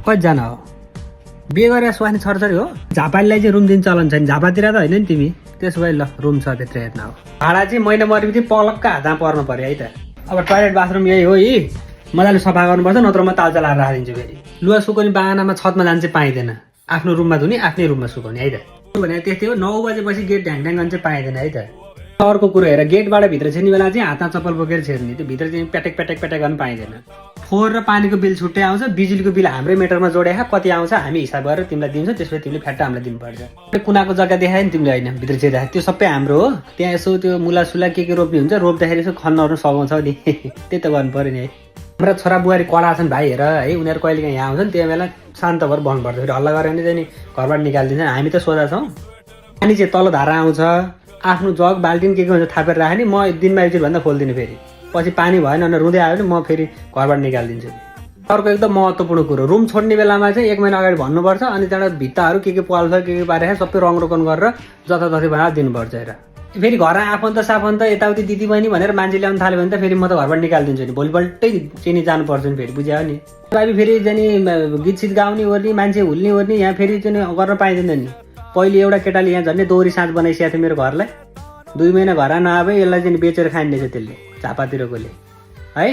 कतिजना हो बिहे गरेर स्वास्नी छोरछोरी हो झापालीलाई चाहिँ रुम दिने चलन छैन झापातिर त होइन नि तिमी त्यसो भए ल रुम छ भित्र हेर्न हो भाडा चाहिँ महिना मरेपछि पलक्क हातमा पर्नु पर्यो है त अब टोयलेट बाथरुम यही हो यी मजाले सफा गर्नुपर्छ नत्र म ताल चलाएर राखिदिन्छु फेरि लुगा सुकाउने बाहनामा छतमा जान चाहिँ पाइँदैन आफ्नो रुममा धुने आफ्नै रुममा सुकाउने है त भने त्यस्तै हो 9 बजेपछि गेट ढ्याङ ढ्याङ गर्न चाहिँ पाइँदैन है त अर्को कुरो हेर गेटबाट भित्र छिर्ने बेला चाहिँ हातमा चप्पल बोकेर छिर्ने त्यो भित्र चाहिँ प्याटेक प्याटेक प्याटेक गर्न पाइँदैन फोहोर र पानीको बिल छुट्टै आउँछ बिजुलीको बिल हाम्रै मिटरमा जोडेका कति आउँछ हामी हिसाब गरेर तिमीलाई दिन्छौँ त्यसपछि तिमीले फ्याट्ट हामीलाई दिनुपर्छ कुनाको जग्गा देखायो नि तिमीले होइन भित्र छिर्दा त्यो सबै हाम्रो हो त्यहाँ यसो त्यो मुलासुला के रोप्ने हुन्छ रोप्दाखेरि यसो खन्नहरू सघाउँछ नि त्यही त गर्नु पर्यो नि है हाम्रा छोरा बुहारी कडा छन् भाइ हेर है उनीहरू कहिले काहीँ यहाँ आउँछन् त्यही बेला शान्त भएर बस्नुपर्छ फेरि हल्ला गरेर चाहिँ नि घरबाट निकालिदिन्छ हामी त सोझा छौँ पानी चाहिँ तल धारा आउँछ आफ्नो जग बाल्टिन के हुन्छ थापेर राख्ने म दिनमा एकचोटि भन्दा खोलिदिने फेरि पछि पानी भएन भने रुँदै आयो भने म फेरि घरबाट निकालिदिन्छु अर्को एकदम महत्त्वपूर्ण कुरो रुम छोड्ने बेलामा चाहिँ 1 महिना अगाडि भन्नुपर्छ अनि त्यहाँबाट भित्ताहरू के पल्छ के पारेर सबै रङ रोकन गरेर जताततै बनाएर दिनुपर्छ हेर फेरि घर आफन्त साफन्त यताउति दिदी बहिनी भनेर मान्छे ल्याउनु थाल्यो भने त फेरि म त घरबाट निकालिदिन्छु नि भोलिपल्टै चिनी जानुपर्छ नि फेरि बुझ्यो नि तपाईँ फेरि जाने गीत सित गाउने ओर्ने मान्छे हुल्ने ओर्ने यहाँ फेरि चाहिँ गर्न पाइँदैन नि पहिले एउटा केटाले यहाँ झन् दोहोरी साँझ बनाइसकेको थियो मेरो घरलाई 2 महिना घर नआए यसलाई चाहिँ बेचेर खाइँदैछ त्यसले झापातिरकोले है